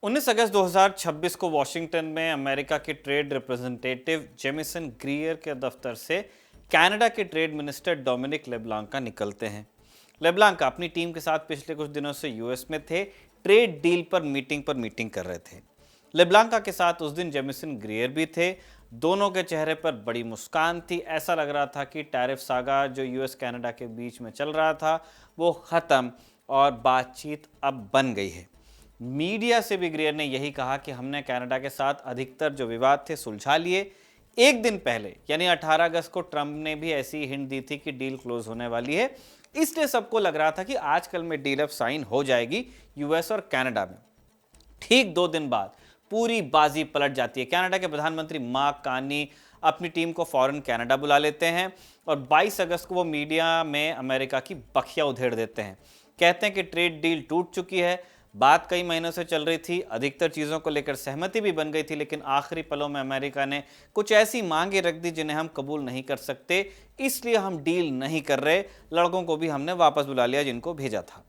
19 अगस्त 2026 को वॉशिंगटन में अमेरिका के ट्रेड रिप्रेजेंटेटिव जेमिसन ग्रीयर के दफ्तर से कनाडा के ट्रेड मिनिस्टर डोमिनिक लेब्लांका निकलते हैं। लेब्लांका अपनी टीम के साथ पिछले कुछ दिनों से यूएस में थे, ट्रेड डील पर मीटिंग कर रहे थे। लेब्लांका के साथ उस दिन जेमिसन ग्रीयर भी थे। दोनों के चेहरे पर बड़ी मुस्कान थी। ऐसा लग रहा था कि टैरिफ सागा जो यूएस कनाडा के बीच में चल रहा था वो खत्म और बातचीत अब बन गई है। मीडिया से भी ग्रीयर ने यही कहा कि हमने कनाडा के साथ अधिकतर जो विवाद थे सुलझा लिए। एक दिन पहले यानी 18 अगस्त को ट्रंप ने भी ऐसी हिंट दी थी कि डील क्लोज होने वाली है, इसलिए सबको लग रहा था कि आजकल में डील अब साइन हो जाएगी यूएस और कनाडा में। ठीक 2 दिन बाद पूरी बाजी पलट जाती है। कनाडा के प्रधानमंत्री मार्क कार्नी अपनी टीम को फौरन कनाडा बुला लेते हैं और 22 अगस्त को वो मीडिया में अमेरिका की बखिया उधेड़ देते हैं। कहते हैं कि ट्रेड डील टूट चुकी है। बात कई महीनों से चल रही थी, अधिकतर चीज़ों को लेकर सहमति भी बन गई थी, लेकिन आखिरी पलों में अमेरिका ने कुछ ऐसी मांगे रख दी जिन्हें हम कबूल नहीं कर सकते, इसलिए हम डील नहीं कर रहे। लड़कों को भी हमने वापस बुला लिया जिनको भेजा था।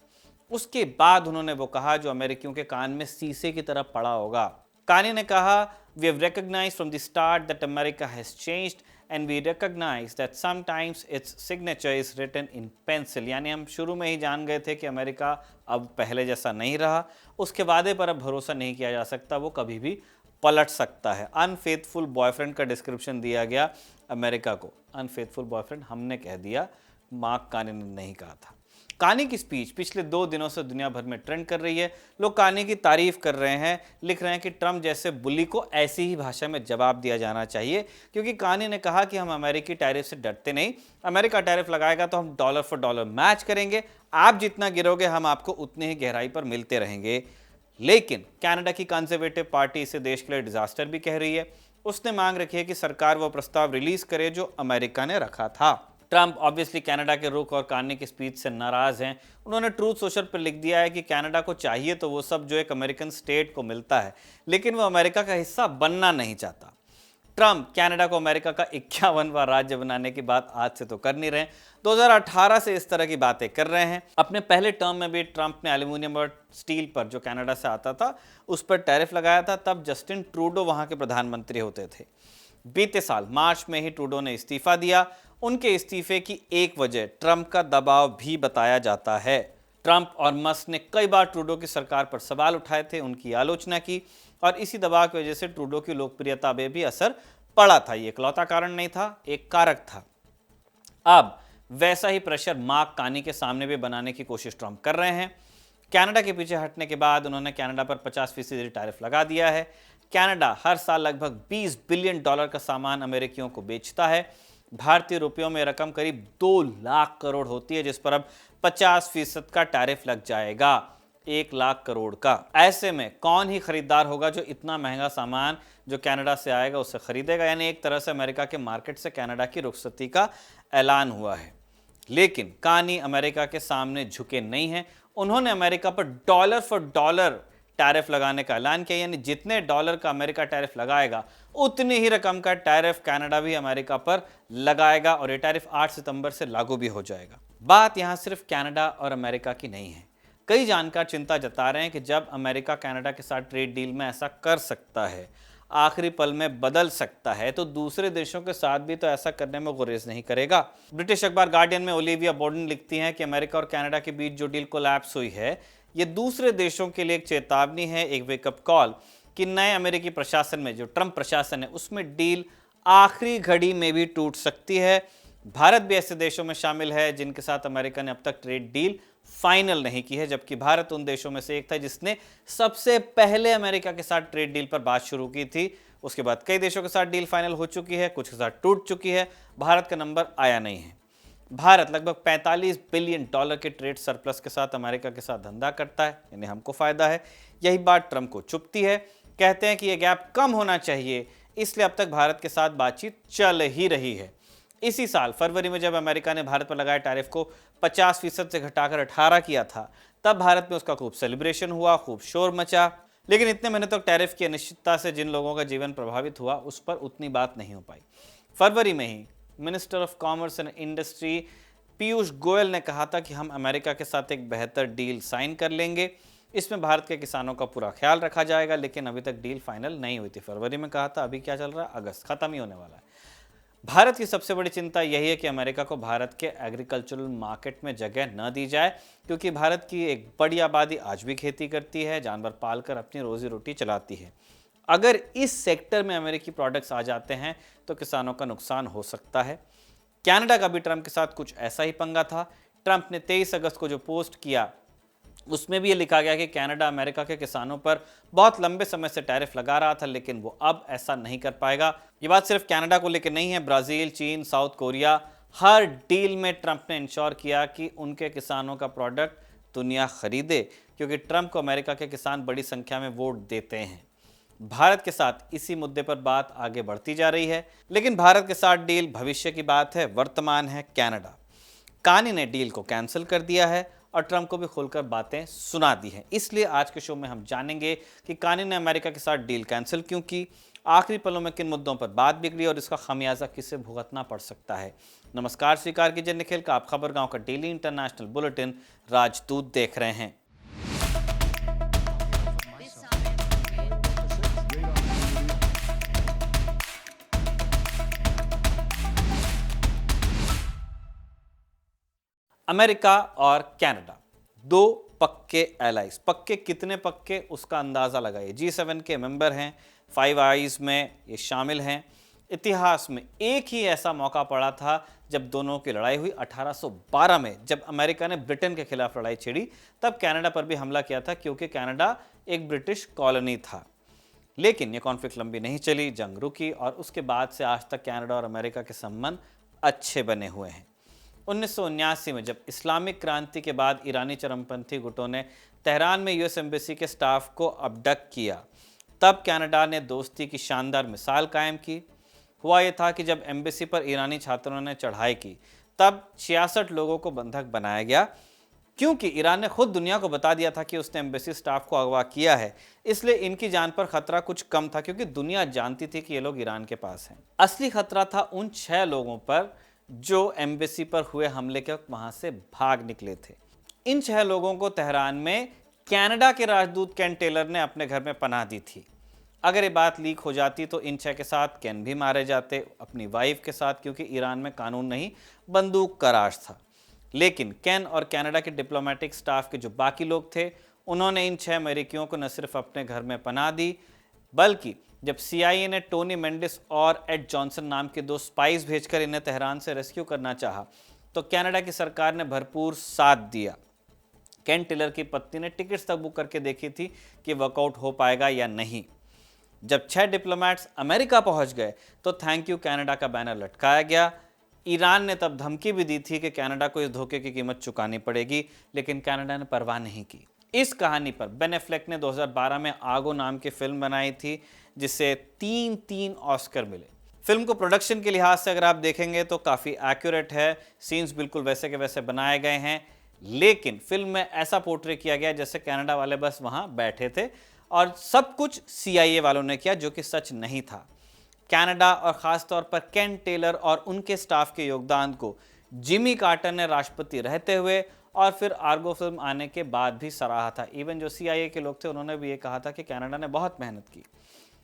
उसके बाद उन्होंने वो कहा जो अमेरिकियों के कान में शीशे की तरह पड़ा होगा। कार्नी ने कहा, we have recognized from the start that America has changed and we recognize that sometimes its signature is written in pencil. यानी हम शुरू में ही जान गए थे कि अमेरिका अब पहले जैसा नहीं रहा, उसके वादे पर अब भरोसा नहीं किया जा सकता, वो कभी भी पलट सकता है। अनफेथफुल बॉयफ्रेंड का डिस्क्रिप्शन दिया गया अमेरिका को। अनफेथफुल बॉयफ्रेंड हमने कह दिया, मार्क कार्नी ने नहीं कहा था। कार्नी की स्पीच पिछले 2 दिनों से दुनिया भर में ट्रेंड कर रही है। लोग कार्नी की तारीफ कर रहे हैं, लिख रहे हैं कि ट्रंप जैसे बुली को ऐसी ही भाषा में जवाब दिया जाना चाहिए, क्योंकि कार्नी ने कहा कि हम अमेरिकी टैरिफ से डरते नहीं। अमेरिका टैरिफ लगाएगा तो हम डॉलर फॉर डॉलर मैच करेंगे। आप जितना गिरोगे हम आपको उतनी ही गहराई पर मिलते रहेंगे। लेकिन कनाडा की कंजर्वेटिव पार्टी इसे देश के लिए डिजास्टर भी कह रही है। उसने मांग रखी है कि सरकार वो प्रस्ताव रिलीज करे जो अमेरिका ने रखा था। ट्रंप ऑब्वियसली कनाडा के रुख और कार्नी की स्पीच से नाराज हैं। उन्होंने ट्रूथ सोशल पर लिख दिया है कि कनाडा को चाहिए तो वो सब जो एक अमेरिकन स्टेट को मिलता है, लेकिन वो अमेरिका का हिस्सा बनना नहीं चाहता। ट्रंप कनाडा को अमेरिका का 51वां राज्य बनाने की बात आज से तो कर नहीं रहे, 2018 से इस तरह की बातें कर रहे हैं। अपने पहले टर्म में भी ट्रंप ने एल्यूमिनियम और स्टील पर जो कनाडा से आता था उस पर टैरिफ लगाया था, तब जस्टिन ट्रूडो वहां के प्रधानमंत्री होते थे। बीते साल मार्च में ही ट्रूडो ने इस्तीफा दिया। उनके इस्तीफे की एक वजह ट्रंप का दबाव भी बताया जाता है। ट्रंप और मस्क ने कई बार ट्रूडो की सरकार पर सवाल उठाए थे, उनकी आलोचना की और इसी दबाव की वजह से ट्रूडो की लोकप्रियता में भी असर पड़ा था। ये इकलौता कारण नहीं था, एक कारक था। अब वैसा ही प्रेशर मार्क कार्नी के सामने भी बनाने की कोशिश ट्रंप कर रहे हैं। कनाडा के पीछे हटने के बाद उन्होंने कनाडा पर 50% टैरिफ लगा दिया है। कनाडा हर साल लगभग $20 बिलियन का सामान अमेरिकियों को बेचता है। भारतीय रुपयों में रकम करीब 2 लाख करोड़ होती है, जिस पर अब 50% का टैरिफ लग जाएगा, 1 लाख करोड़ का। ऐसे में कौन ही खरीदार होगा जो इतना महंगा सामान जो कनाडा से आएगा उससे खरीदेगा। यानी एक तरह से अमेरिका के मार्केट से कनाडा की रुखसती का ऐलान हुआ है। लेकिन कार्नी अमेरिका के सामने झुके नहीं हैं। उन्होंने अमेरिका पर डॉलर फॉर डॉलर टैरिफ लगाने का ऐलान किया, यानी जितने डॉलर का अमेरिका टैरिफ लगाएगा उतनी ही रकम का टैरिफ कनाडा भी अमेरिका पर लगाएगा और ये टैरिफ 8 सितंबर से लागू भी हो जाएगा। बात यहां सिर्फ कनाडा और अमेरिका की नहीं है। कई जानकार चिंता जता रहे हैं कि जब अमेरिका कनाडा के साथ ट्रेड डील में ऐसा कर सकता है, आखिरी पल में बदल सकता है, तो दूसरे देशों के साथ भी तो ऐसा करने में गुरेज नहीं करेगा। ब्रिटिश अखबार गार्डियन में ओलिविया बोर्डन लिखती हैं कि अमेरिका और कनाडा के बीच जो डील कोलैप्स हुई है, ये दूसरे देशों के लिए एक चेतावनी है, एक वेकअप कॉल कि नए अमेरिकी प्रशासन में, जो ट्रंप प्रशासन है, उसमें डील आखिरी घड़ी में भी टूट सकती है। भारत भी ऐसे देशों में शामिल है जिनके साथ अमेरिका ने अब तक ट्रेड डील फाइनल नहीं की है, जबकि भारत उन देशों में से एक था जिसने सबसे पहले अमेरिका के साथ ट्रेड डील पर बात शुरू की थी। उसके बाद कई देशों के साथ डील फाइनल हो चुकी है, कुछ के साथ टूट चुकी है, भारत का नंबर आया नहीं है। भारत लगभग $45 बिलियन के ट्रेड सरप्लस के साथ अमेरिका के साथ धंधा करता है, यानी हमको फायदा है। यही बात ट्रंप को चुभती है। कहते हैं कि यह गैप कम होना चाहिए, इसलिए अब तक भारत के साथ बातचीत चल ही रही है। इसी साल फरवरी में जब अमेरिका ने भारत पर लगाए टैरिफ को 50% से घटाकर 18 किया था, तब भारत में उसका खूब सेलिब्रेशन हुआ, खूब शोर मचा। लेकिन इतने महीने तक टैरिफ की अनिश्चितता से जिन लोगों का जीवन प्रभावित हुआ, उस पर उतनी बात नहीं हो पाई। फरवरी में ही minister of commerce and industry Piyush Goyal ने कहा था कि हम अमेरिका के साथ एक बेहतर डील साइन कर लेंगे। इसमें भारत के किसानों का पूरा ख्याल रखा जाएगा, लेकिन अभी तक डील फाइनल नहीं हुई थी। फरवरी में कहा था, अभी क्या चल रहा है, अगस्त, खत्म ही होने वाला है। भारत की सबसे बड़ी चिंता यही है कि अमेरिका को भारत के एग्रीकल्चरल मार्केट में जगह न दी जाए, क्योंकि भारत की एक बड़ी आबादी आज भी खेती करती है, जानवर पालकर अपनी रोजी रोटी चलाती है। अगर इस सेक्टर में अमेरिकी प्रोडक्ट्स आ जाते हैं तो किसानों का नुकसान हो सकता है। कनाडा का भी ट्रंप के साथ कुछ ऐसा ही पंगा था। ट्रंप ने 23 अगस्त को जो पोस्ट किया उसमें भी ये लिखा गया कि कनाडा अमेरिका के किसानों पर बहुत लंबे समय से टैरिफ लगा रहा था, लेकिन वो अब ऐसा नहीं कर पाएगा। ये बात सिर्फ कनाडा को लेकर नहीं है, ब्राजील, चीन, साउथ कोरिया, हर डील में ट्रंप ने इंश्योर किया कि उनके किसानों का प्रोडक्ट दुनिया खरीदे, क्योंकि ट्रंप को अमेरिका के किसान बड़ी संख्या में वोट देते हैं। भारत के साथ इसी मुद्दे पर बात आगे बढ़ती जा रही है, लेकिन भारत के साथ डील भविष्य की बात है, वर्तमान है कनाडा। कानी ने डील को कैंसिल कर दिया है और ट्रंप को भी खुलकर बातें सुना दी हैं। इसलिए आज के शो में हम जानेंगे कि कानी ने अमेरिका के साथ डील कैंसिल क्यों की, आखिरी पलों में किन मुद्दों पर बात बिगड़ी और इसका खमियाजा किसे भुगतना पड़ सकता है। नमस्कार, स्वीकार कीजिए निखिल का, आप खबरगांव का डेली इंटरनेशनल बुलेटिन राजदूत देख रहे हैं। अमेरिका और कनाडा, दो पक्के एलाइज। पक्के कितने पक्के, उसका अंदाजा लगाइए। G7 के मेंबर हैं, फाइव आइज में ये शामिल हैं। इतिहास में एक ही ऐसा मौका पड़ा था जब दोनों की लड़ाई हुई 1812 में, जब अमेरिका ने ब्रिटेन के खिलाफ लड़ाई छिड़ी। तब कनाडा पर भी हमला किया था, क्योंकि कनाडा एक ब्रिटिश कॉलोनी था। लेकिन ये कॉन्फ्लिक्ट लंबी नहीं चली, जंग रुकी और उसके बाद से आज तक कनाडा और अमेरिका के संबंध अच्छे बने हुए हैं। 1979 में जब इस्लामिक क्रांति के बाद ईरानी चरमपंथी गुटों ने तेहरान में यूएस एम्बेसी के स्टाफ को अबडक्ट किया, तब कनाडा ने दोस्ती की शानदार मिसाल कायम की। हुआ यह था कि जब एम्बेसी पर ईरानी छात्रों ने चढ़ाई की, तब 66 लोगों को बंधक बनाया गया, क्योंकि ईरान ने खुद दुनिया को बता दिया था कि उसने एम्बेसी स्टाफ को अगवा किया है। इसलिए इनकी जान पर खतरा कुछ कम था, क्योंकि दुनिया जानती थी कि ये लोग ईरान के पास हैं। असली खतरा था उन 6 लोगों पर जो एम्बेसी पर हुए हमले के वक्त वहां से भाग निकले थे। इन 6 लोगों को तेहरान में कनाडा के राजदूत केन टेलर ने अपने घर में पनाह दी थी। अगर ये बात लीक हो जाती तो इन 6 के साथ केन भी मारे जाते, अपनी वाइफ के साथ, क्योंकि ईरान में कानून नहीं, बंदूक का राज था। लेकिन केन और कनाडा के डिप्लोमेटिक स्टाफ के जो बाकी लोग थे, उन्होंने इन 6 अमेरिकियों को न सिर्फ अपने घर में पनाह दी, बल्कि जब CIA ने टोनी मेंडिस और एड जॉनसन नाम के 2 स्पाइस भेजकर इन्हें तेहरान से रेस्क्यू करना चाहा, तो कनाडा की सरकार ने भरपूर साथ दिया। केन टेलर की पत्नी ने टिकट्स तक बुक करके देखी थी कि वर्कआउट हो पाएगा या नहीं। जब 6 डिप्लोमेट्स अमेरिका पहुंच गए तो थैंक यू कनाडा का बैनर लटकाया गया। ईरान ने तब धमकी भी दी थी कि कनाडा को इस धोखे की कीमत चुकानी पड़ेगी, लेकिन कनाडा ने परवाह नहीं की। इस कहानी पर बेन एफ्लेक ने 2012 में आगो नाम की फिल्म बनाई थी, जिसे 3 ऑस्कर मिले। फिल्म को प्रोडक्शन के लिहाज से अगर आप देखेंगे तो काफ़ी एक्यूरेट है, सीन्स बिल्कुल वैसे के वैसे बनाए गए हैं, लेकिन फिल्म में ऐसा पोर्ट्रे किया गया जैसे कनाडा वाले बस वहाँ बैठे थे और सब कुछ CIA वालों ने किया, जो कि सच नहीं था। कनाडा और ख़ास तौर पर केन टेलर और उनके स्टाफ के योगदान को जिमी कार्टर ने राष्ट्रपति रहते हुए और फिर आर्गो फिल्म आने के बाद भी सराहा था। इवन जो CIA के लोग थे, उन्होंने भी ये कहा था कि कनाडा ने बहुत मेहनत की।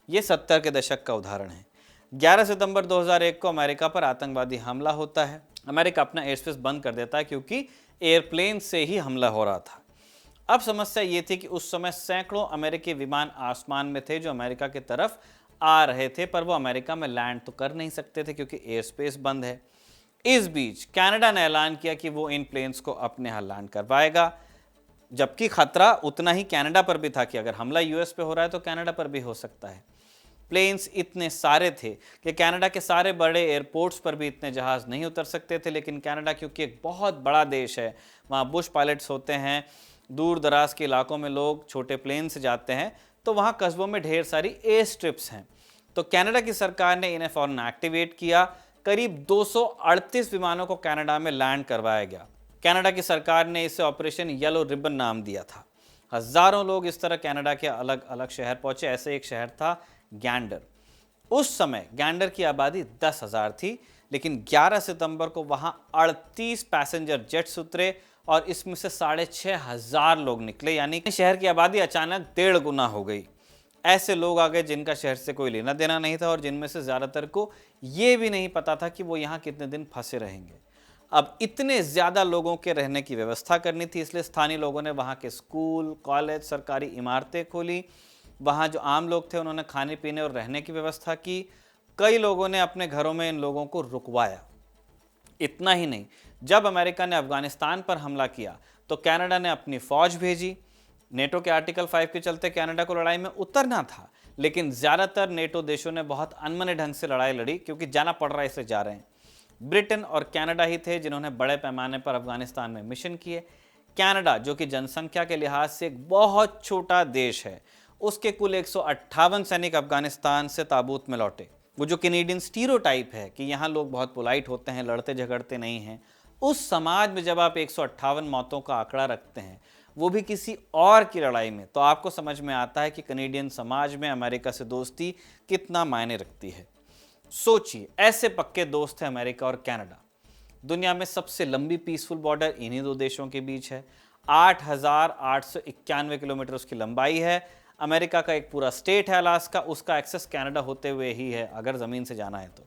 ये 70 के दशक का उदाहरण है। 11 सितंबर 2001 को अमेरिका पर आतंकवादी हमला होता है। अमेरिका अपना एयर स्पेस बंद कर देता है, क्योंकि एयरप्लेन से ही हमला हो रहा था। अब समस्या ये थी कि उस समय सैकड़ों अमेरिकी विमान आसमान में थे जो अमेरिका की तरफ आ रहे थे, पर वो अमेरिका में लैंड तो कर नहीं सकते थे क्योंकि एयर स्पेस बंद है। इस बीच कनाडा ने ऐलान किया कि वो इन प्लेन्स को अपने यहाँ लैंड करवाएगा, जबकि खतरा उतना ही कनाडा पर भी था कि अगर हमला US पे हो रहा है तो कनाडा पर भी हो सकता है। प्लेन्स इतने सारे थे कि कनाडा के सारे बड़े एयरपोर्ट्स पर भी इतने जहाज़ नहीं उतर सकते थे, लेकिन कनाडा क्योंकि एक बहुत बड़ा देश है, वहाँ बुश पायलट्स होते हैं, दूर दराज के इलाकों में लोग छोटे प्लेन से जाते हैं, तो वहाँ कस्बों में ढेर सारी एयर स्ट्रिप्स हैं। तो कनाडा की सरकार ने इन्हें फ़ौरन एक्टिवेट किया। करीब 238 विमानों को कनाडा में लैंड करवाया गया। कनाडा की सरकार ने इसे ऑपरेशन येलो रिबन नाम दिया था। हज़ारों लोग इस तरह कनाडा के अलग अलग शहर पहुंचे। ऐसे एक शहर था गैंडर। उस समय गैंडर की आबादी 10,000 थी, लेकिन 11 सितंबर को वहां 38 पैसेंजर जेट्स उतरे और इसमें से 6,500 लोग निकले, यानी शहर की आबादी अचानक 1.5 गुना हो गई। ऐसे लोग आ गए जिनका शहर से कोई लेना देना नहीं था और जिनमें से ज़्यादातर को ये भी नहीं पता था कि वो यहाँ कितने दिन फंसे रहेंगे। अब इतने ज़्यादा लोगों के रहने की व्यवस्था करनी थी, इसलिए स्थानीय लोगों ने वहाँ के स्कूल, कॉलेज, सरकारी इमारतें खोली। वहाँ जो आम लोग थे उन्होंने खाने पीने और रहने की व्यवस्था की। कई लोगों ने अपने घरों में इन लोगों को रुकवाया। इतना ही नहीं, जब अमेरिका ने अफगानिस्तान पर हमला किया तो कनाडा ने अपनी फौज भेजी। नेटो के आर्टिकल 5 के चलते कनाडा को लड़ाई में उतरना था, लेकिन ज़्यादातर नेटो देशों ने बहुत अनमने ढंग से लड़ाई लड़ी, क्योंकि जाना पड़ रहा है इसलिए जा रहे हैं। ब्रिटेन और कनाडा ही थे जिन्होंने बड़े पैमाने पर अफगानिस्तान में मिशन किए। कनाडा, जो कि जनसंख्या के लिहाज से एक बहुत छोटा देश है, उसके कुल 158 सैनिक अफगानिस्तान से ताबूत में लौटे। वो जो कैनेडियन स्टीरियोटाइप है कि यहाँ लोग बहुत पोलाइट होते हैं, लड़ते झगड़ते नहीं हैं, उस समाज में जब आप 158 मौतों का आंकड़ा रखते हैं, वो भी किसी और की लड़ाई में, तो आपको समझ में आता है कि कैनेडियन समाज में अमेरिका से दोस्ती कितना मायने रखती है। सोचिए, ऐसे पक्के दोस्त हैं अमेरिका और कनाडा। दुनिया में सबसे लंबी पीसफुल बॉर्डर इन्हीं दो देशों के बीच है। 8,891 किलोमीटर उसकी लंबाई है। अमेरिका का एक पूरा स्टेट है अलास्का, उसका एक्सेस कनाडा होते हुए ही है अगर ज़मीन से जाना है तो।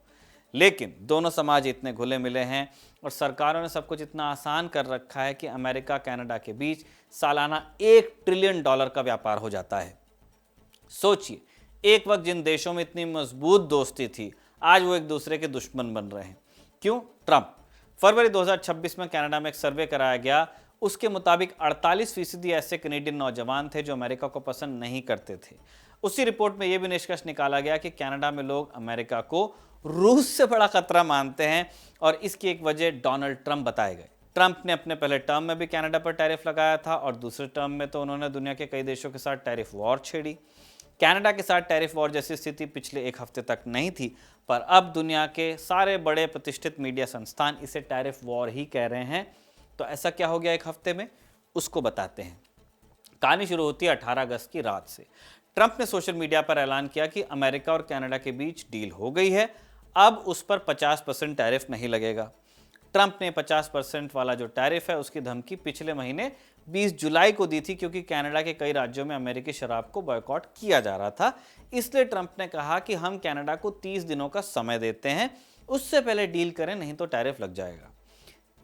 लेकिन दोनों समाज इतने घुले मिले हैं और सरकारों ने सब कुछ इतना आसान कर रखा है कि अमेरिका कनाडा के बीच सालाना $1 ट्रिलियन का व्यापार हो जाता है। सोचिए, एक वक्त जिन देशों में इतनी मजबूत दोस्ती थी, आज वो एक दूसरे के दुश्मन बन रहे हैं। क्यों? ट्रंप। फरवरी 2026 में कनाडा में एक सर्वे कराया गया, उसके मुताबिक 48% ऐसे कैनेडियन नौजवान थे जो अमेरिका को पसंद नहीं करते थे। उसी रिपोर्ट में यह भी निष्कर्ष निकाला गया कि कनाडा में लोग अमेरिका को रूस से बड़ा खतरा मानते हैं और इसकी एक वजह डोनाल्ड ट्रंप बताए गए। ट्रंप ने अपने पहले टर्म में भी कनाडा पर टैरिफ लगाया था और दूसरे टर्म में तो उन्होंने दुनिया के कई देशों के साथ टैरिफ वॉर छेड़ी। कनाडा के साथ टैरिफ वॉर जैसी स्थिति पिछले एक हफ्ते तक नहीं थी, पर अब दुनिया के सारे बड़े प्रतिष्ठित मीडिया संस्थान इसे टैरिफ वॉर ही कह रहे हैं। तो ऐसा क्या हो गया एक हफ्ते में, उसको बताते हैं। कहानी शुरू होती है 18 अगस्त की रात से। ट्रंप ने सोशल मीडिया पर ऐलान किया कि अमेरिका और कनाडा के बीच डील हो गई है, अब उस पर 50% टैरिफ नहीं लगेगा। ट्रंप ने 50% वाला जो टैरिफ है उसकी धमकी पिछले महीने 20 जुलाई को दी थी, क्योंकि कनाडा के कई राज्यों में अमेरिकी शराब को बॉयकॉट किया जा रहा था। इसलिए ट्रंप ने कहा कि हम कनाडा को 30 दिनों का समय देते हैं, उससे पहले डील करें, नहीं तो टैरिफ लग जाएगा।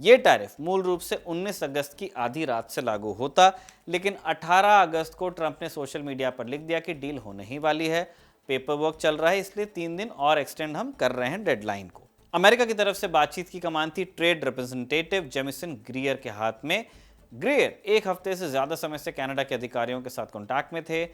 ये टैरिफ मूल रूप से 19 अगस्त की आधी रात से लागू होता, लेकिन 18 अगस्त को ट्रंप ने सोशल मीडिया पर लिख दिया कि डील होने ही वाली है, पेपर वर्क चल रहा है, इसलिए 3 दिन और एक्सटेंड हम कर रहे हैं डेडलाइन को। अमेरिका की तरफ से बातचीत की कमान थी ट्रेड रिप्रेजेंटेटिव जेमिसन ग्रीयर के हाथ में। ग्रीयर एक हफ्ते से ज़्यादा समय से कनाडा के अधिकारियों के साथ कॉन्टैक्ट में थे।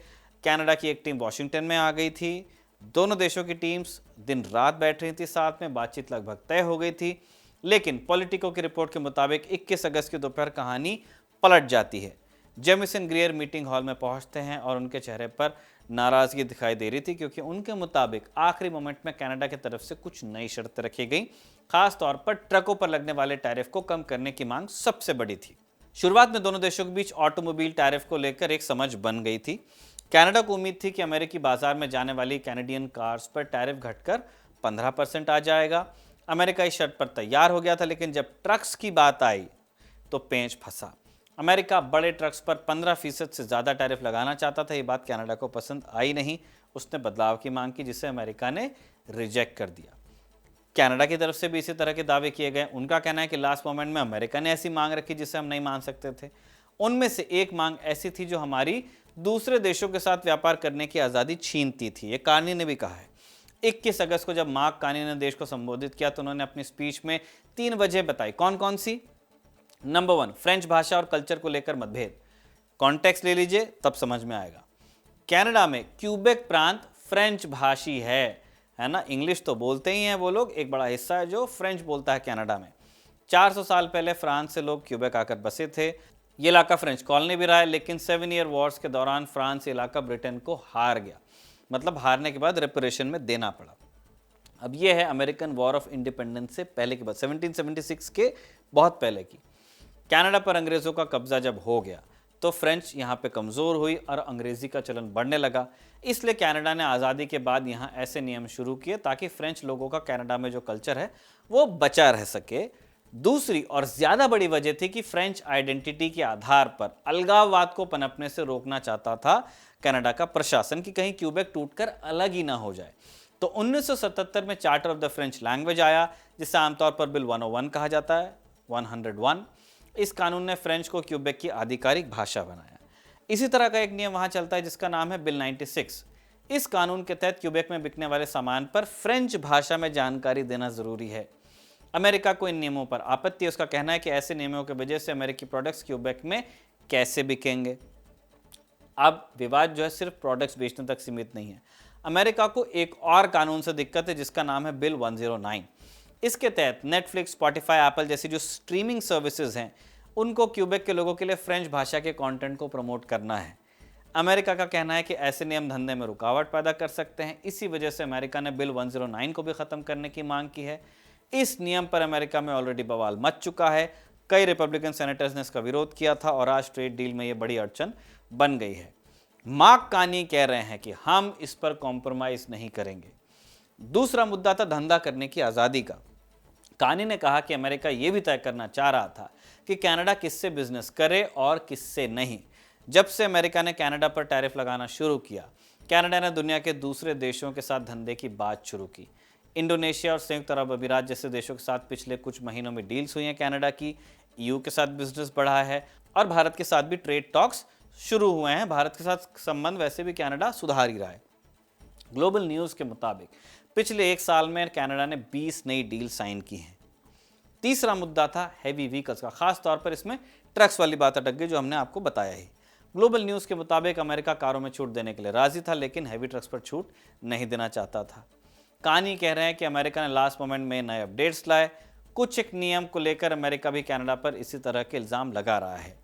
कनाडा की एक टीम वॉशिंगटन में आ गई थी। दोनों देशों की टीम्स दिन रात बैठ रही थी साथ में, बातचीत लगभग तय हो गई थी। लेकिन पॉलिटिको की रिपोर्ट के मुताबिक 21 अगस्त की दोपहर कहानी पलट जाती है। जेमिसन ग्रीयर मीटिंग हॉल में पहुंचते हैं और उनके चेहरे पर नाराजगी दिखाई दे रही थी, क्योंकि उनके मुताबिक आखिरी मोमेंट में कनाडा की तरफ से कुछ नई शर्तें रखी गई। खास तौर पर ट्रकों पर लगने वाले टैरिफ को कम करने की मांग सबसे बड़ी थी। शुरुआत में दोनों देशों के बीच ऑटोमोबाइल टैरिफ को लेकर एक समझ बन गई थी। कनाडा को उम्मीद थी कि अमेरिकी बाजार में जाने वाली कैनेडियन कार्स पर टैरिफ घटकर 15% आ जाएगा। अमेरिका इस शर्त पर तैयार हो गया था, लेकिन जब ट्रक्स की बात आई तो पेंच फंसा। अमेरिका बड़े ट्रक्स पर 15% से ज़्यादा टैरिफ लगाना चाहता था। ये बात कनाडा को पसंद आई नहीं, उसने बदलाव की मांग की, जिसे अमेरिका ने रिजेक्ट कर दिया। कनाडा की तरफ से भी इसी तरह के दावे किए गए। उनका कहना है कि लास्ट मोमेंट में अमेरिका ने ऐसी मांग रखी जिसे हम नहीं मान सकते थे। उनमें से एक मांग ऐसी थी जो हमारी दूसरे देशों के साथ व्यापार करने की आज़ादी छीनती थी। ये कार्नी ने भी कहा है। 21 अगस्त को जब मार्क कार्नी ने देश को संबोधित किया तो उन्होंने अपनी स्पीच में 3 वजह बताई। कौन कौन सी? नंबर 1, फ्रेंच भाषा और कल्चर को लेकर मतभेद। कॉन्टेक्स्ट ले लीजिए, तब समझ में आएगा। कनाडा में क्यूबेक प्रांत फ्रेंच भाषी है ना, इंग्लिश तो बोलते ही हैं वो लोग, एक बड़ा हिस्सा है जो फ्रेंच बोलता है कनाडा में। 400 साल पहले फ्रांस से लोग क्यूबेक आकर बसे थे। ये इलाका फ्रेंच कॉलोनी भी रहा है, लेकिन 7 ईयर वॉर्स के दौरान फ्रांस इलाका ब्रिटेन को हार गया, मतलब हारने के बाद रेपरेशन में देना पड़ा। अब ये है अमेरिकन वॉर ऑफ इंडिपेंडेंस से पहले की बात, 1776 के बहुत पहले की। कनाडा पर अंग्रेज़ों का कब्जा जब हो गया तो फ्रेंच यहाँ पे कमज़ोर हुई और अंग्रेज़ी का चलन बढ़ने लगा। इसलिए कनाडा ने आज़ादी के बाद यहाँ ऐसे नियम शुरू किए ताकि फ्रेंच लोगों का कनाडा में जो कल्चर है वो बचा रह सके। दूसरी और ज्यादा बड़ी वजह थी कि फ्रेंच आइडेंटिटी के आधार पर अलगाववाद को पनपने से रोकना चाहता था कनाडा का प्रशासन कि कहीं क्यूबेक टूटकर अलग ही ना हो जाए। तो 1977 में charter of the French language आया, जिसे आमतौर पर बिल 101 कहा जाता है, 101। इस कानून ने फ्रेंच को क्यूबेक की आधिकारिक भाषा बनाया। इसी तरह का एक नियम वहां चलता है जिसका नाम है बिल 96। इस कानून के तहत क्यूबेक में बिकने वाले सामान पर फ्रेंच भाषा में जानकारी देना जरूरी है। अमेरिका को इन नियमों पर आपत्ति है। उसका कहना है कि ऐसे नियमों की वजह से अमेरिकी प्रोडक्ट्स क्यूबेक में कैसे बिकेंगे। अब विवाद जो है सिर्फ प्रोडक्ट्स बेचने तक सीमित नहीं है। अमेरिका को एक और कानून से दिक्कत है जिसका नाम है बिल 109। इसके तहत नेटफ्लिक्स, स्पॉटिफाई, एप्पल जैसी जो स्ट्रीमिंग सर्विसेज हैं, उनको क्यूबेक के लोगों के लिए फ्रेंच भाषा के कंटेंट को प्रमोट करना है। अमेरिका का कहना है कि ऐसे नियम धंधे में रुकावट पैदा कर सकते हैं। इसी वजह से अमेरिका ने बिल 109 को भी खत्म करने की मांग की है। इस नियम पर अमेरिका में ऑलरेडी बवाल मच चुका है। कई रिपब्लिकन सेनेटर्स ने इसका विरोध किया था और आज ट्रेड डील में यह बड़ी अड़चन बन गई है। मार्क कार्नी कह रहे हैं कि हम इस पर कॉम्प्रोमाइज नहीं करेंगे। दूसरा मुद्दा था धंधा करने की आज़ादी का। कार्नी ने कहा कि अमेरिका यह भी तय करना चाह रहा था कि कनाडा किससे बिजनेस करे और किससे नहीं। जब से अमेरिका ने कनाडा पर टैरिफ लगाना शुरू किया, कनाडा ने दुनिया के दूसरे देशों के साथ धंधे की बात शुरू की। इंडोनेशिया और संयुक्त अरब अमीरात जैसे देशों के साथ पिछले कुछ महीनों में डील्स हुई हैं कनाडा की। ईयू के साथ बिजनेस बढ़ा है और भारत के साथ भी ट्रेड टॉक्स शुरू हुए हैं। भारत के साथ संबंध वैसे भी कनाडा सुधार ही रहा है। ग्लोबल न्यूज़ के मुताबिक पिछले एक साल में कनाडा ने 20 नई डील साइन की हैं। तीसरा मुद्दा था हैवी व्हीकल्स का, खास तौर पर इसमें ट्रक्स वाली बात अटक गई जो हमने आपको बताया ही। ग्लोबल न्यूज़ के मुताबिक अमेरिका कारों में छूट देने के लिए राजी था, लेकिन हैवी ट्रक्स पर छूट नहीं देना चाहता था। कार्नी कह रहे हैं कि अमेरिका ने लास्ट मोमेंट में नए अपडेट्स लाए। कुछ एक नियम को लेकर अमेरिका भी कनाडा पर इसी तरह के इल्ज़ाम लगा रहा है।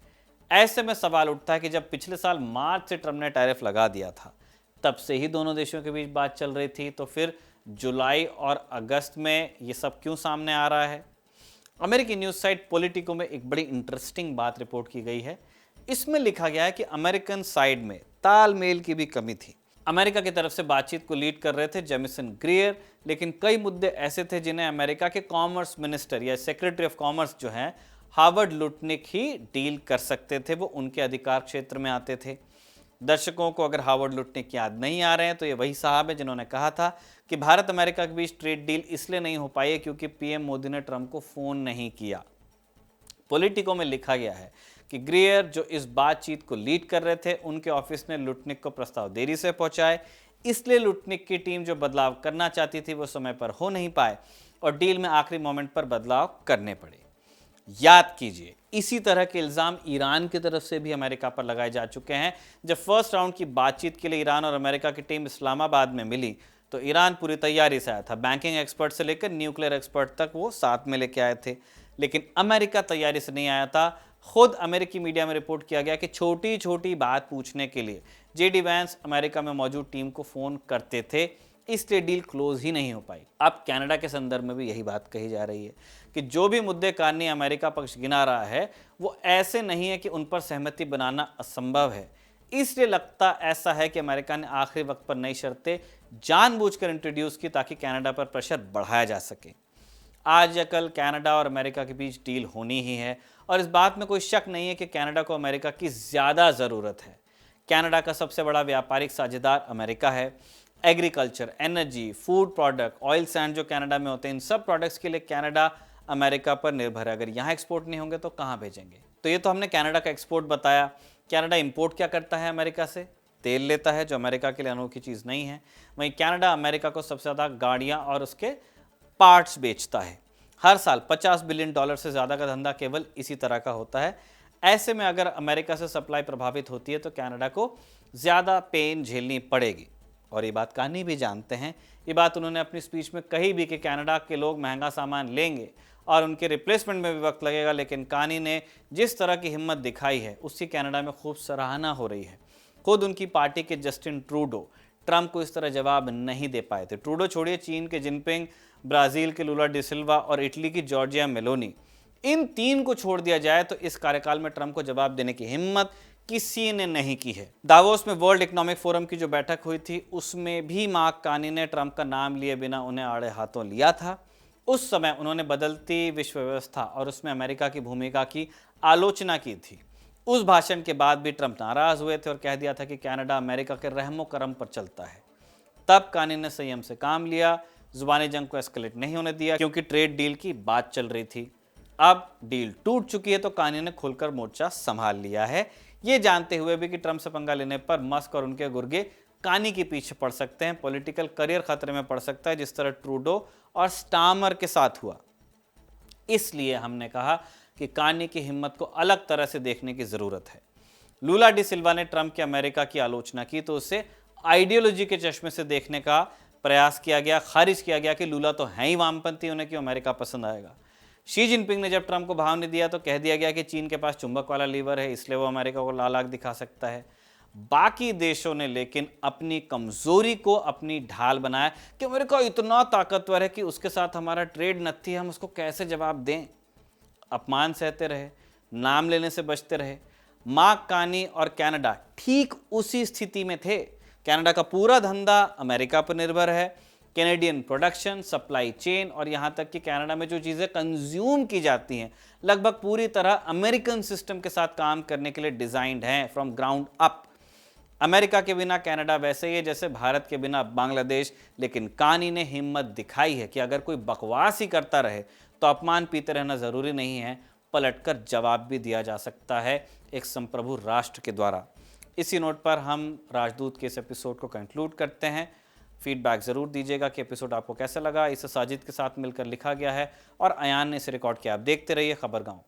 ऐसे में सवाल उठता है कि जब पिछले साल मार्च से ट्रम्प ने टैरिफ लगा दिया था, तब से ही दोनों देशों के बीच बात चल रही थी, तो फिर जुलाई और अगस्त में ये सब क्यों सामने आ रहा है? अमेरिकी न्यूज़ साइट पॉलिटिको में एक बड़ी इंटरेस्टिंग बात रिपोर्ट की गई है। इसमें लिखा गया है कि अमेरिकन साइड में तालमेल की भी कमी थी। अमेरिका की तरफ से बातचीत को लीड कर रहे थे जेमिसन ग्रियर, लेकिन कई मुद्दे ऐसे थे जिन्हें अमेरिका के कॉमर्स मिनिस्टर या सेक्रेटरी ऑफ कॉमर्स जो हैं हार्वर्ड लुटनिक ही डील कर सकते थे। वो उनके अधिकार क्षेत्र में आते थे। दर्शकों को अगर हार्वर्ड लुटनिक याद नहीं आ रहे हैं तो ये वही साहब है जिन्होंने कहा था कि भारत अमेरिका के बीच ट्रेड डील इसलिए नहीं हो पाई है क्योंकि पीएम मोदी ने ट्रंप को फ़ोन नहीं किया। पॉलिटिको में लिखा गया है कि ग्रियर जो इस बातचीत को लीड कर रहे थे, उनके ऑफिस ने लुटनिक को प्रस्ताव देरी से पहुंचाए, इसलिए लुटनिक की टीम जो बदलाव करना चाहती थी वो समय पर हो नहीं पाए और डील में आखिरी मोमेंट पर बदलाव करने पड़े। याद कीजिए, इसी तरह के इल्ज़ाम ईरान की तरफ से भी अमेरिका पर लगाए जा चुके हैं। जब फर्स्ट राउंड की बातचीत के लिए ईरान और अमेरिका की टीम इस्लामाबाद में मिली तो ईरान पूरी तैयारी से आया था। बैंकिंग एक्सपर्ट से लेकर न्यूक्लियर एक्सपर्ट तक वो साथ में लेके आए थे, लेकिन अमेरिका तैयारी से नहीं आया था। खुद अमेरिकी मीडिया में रिपोर्ट किया गया कि छोटी छोटी बात पूछने के लिए जेडी वैंस अमेरिका में मौजूद टीम को फ़ोन करते थे, इसलिए डील क्लोज ही नहीं हो पाई। अब कनाडा के संदर्भ में भी यही बात कही जा रही है कि जो भी मुद्दे कार्नी अमेरिका पक्ष गिना रहा है वो ऐसे नहीं है कि उन पर सहमति बनाना असंभव है। इसलिए लगता ऐसा है कि अमेरिका ने आखिरी वक्त पर नई शर्तें जानबूझकर इंट्रोड्यूस की ताकि कनाडा पर प्रेशर बढ़ाया जा सके। आज या कल कनाडा और अमेरिका के बीच डील होनी ही है और इस बात में कोई शक नहीं है कि कनाडा को अमेरिका की ज़्यादा ज़रूरत है। कनाडा का सबसे बड़ा व्यापारिक साझेदार अमेरिका है। Agriculture, energy, food product, oil sand जो कनाडा में होते हैं, इन सब प्रोडक्ट्स के लिए कनाडा अमेरिका पर निर्भर है। अगर यहाँ एक्सपोर्ट नहीं होंगे तो कहाँ भेजेंगे? तो ये तो हमने कनाडा का एक्सपोर्ट बताया। कनाडा इंपोर्ट क्या करता है अमेरिका से? तेल लेता है, जो अमेरिका के लिए अनोखी चीज़ नहीं है। वहीं कनाडा अमेरिका को सबसे ज़्यादा गाड़ियाँ और उसके पार्ट्स बेचता है। हर साल $50 बिलियन से ज़्यादा का धंधा केवल इसी तरह का होता है। ऐसे में अगर अमेरिका से सप्लाई प्रभावित होती है तो कनाडा को ज़्यादा पेन झेलनी पड़ेगी। और ये बात कार्नी भी जानते हैं। ये बात उन्होंने अपनी स्पीच में कही भी कि कनाडा के लोग महंगा सामान लेंगे और उनके रिप्लेसमेंट में भी वक्त लगेगा, लेकिन कार्नी ने जिस तरह की हिम्मत दिखाई है उसकी कनाडा में खूब सराहना हो रही है। खुद उनकी पार्टी के जस्टिन ट्रूडो ट्रंप को इस तरह जवाब नहीं दे पाए थे। ट्रूडो छोड़िए, चीन के जिनपिंग, ब्राज़ील के लूला डिसिल्वा और इटली की जॉर्जिया मेलोनी, इन तीन को छोड़ दिया जाए तो इस कार्यकाल में ट्रंप को जवाब देने की हिम्मत किसी ने नहीं की है। दावोस में वर्ल्ड इकोनॉमिक फोरम की जो बैठक हुई थी उसमें भी मार्क कार्नी ने ट्रंप का नाम लिए बिना उन्हें आड़े हाथों लिया था। उस समय उन्होंने बदलती विश्व व्यवस्था और उसमें अमेरिका की भूमिका की आलोचना की थी। उस भाषण के बाद भी ट्रंप नाराज हुए थे और कह दिया था कि कनाडा अमेरिका के रहमो करम पर चलता है। तब कानी ने संयम से काम लिया, जुबानी जंग को एस्केलेट नहीं होने दिया, क्योंकि ट्रेड डील की बात चल रही थी। अब डील टूट चुकी है तो कानी ने खुलकर मोर्चा संभाल लिया है, ये जानते हुए भी कि ट्रंप से पंगा लेने पर मस्क और उनके गुर्गे कानी के पीछे पड़ सकते हैं, पॉलिटिकल करियर खतरे में पड़ सकता है, जिस तरह ट्रूडो और स्टामर के साथ हुआ। इसलिए हमने कहा कि कानी की हिम्मत को अलग तरह से देखने की जरूरत है। लूला डी सिल्वा ने ट्रंप की अमेरिका की आलोचना की तो उसे आइडियोलॉजी के चश्मे से देखने का प्रयास किया गया, खारिज किया गया कि लूला तो है ही वामपंथी, उन्हें क्यों अमेरिका पसंद आएगा। शी जिनपिंग ने जब ट्रंप को भाव नहीं दिया तो कह दिया गया कि चीन के पास चुंबक वाला लीवर है, इसलिए वो अमेरिका को लाल आंख दिखा सकता है। बाकी देशों ने लेकिन अपनी कमजोरी को अपनी ढाल बनाया कि अमेरिका इतना ताकतवर है कि उसके साथ हमारा ट्रेड नत्थी है, हम उसको कैसे जवाब दें। अपमान सहते रहे, नाम लेने से बचते रहे। मार्क कार्नी और कनाडा ठीक उसी स्थिति में थे। कनाडा का पूरा धंधा अमेरिका पर निर्भर है। कैनेडियन प्रोडक्शन, सप्लाई चेन और यहाँ तक कि कनाडा में जो चीज़ें कंज्यूम की जाती हैं लगभग पूरी तरह अमेरिकन सिस्टम के साथ काम करने के लिए डिजाइंड हैं फ्रॉम ग्राउंड अप। अमेरिका के बिना कनाडा वैसे ही है जैसे भारत के बिना बांग्लादेश। लेकिन कानी ने हिम्मत दिखाई है कि अगर कोई बकवास ही करता रहे तो अपमान पीते रहना जरूरी नहीं है, पलटकर जवाब भी दिया जा सकता है एक संप्रभु राष्ट्र के द्वारा। इसी नोट पर हम राजदूत के इस एपिसोड को कंक्लूड करते हैं। फीडबैक ज़रूर दीजिएगा कि एपिसोड आपको कैसा लगा। इसे साजिद के साथ मिलकर लिखा गया है और अयान ने इसे रिकॉर्ड किया। आप देखते रहिए खबरगांव।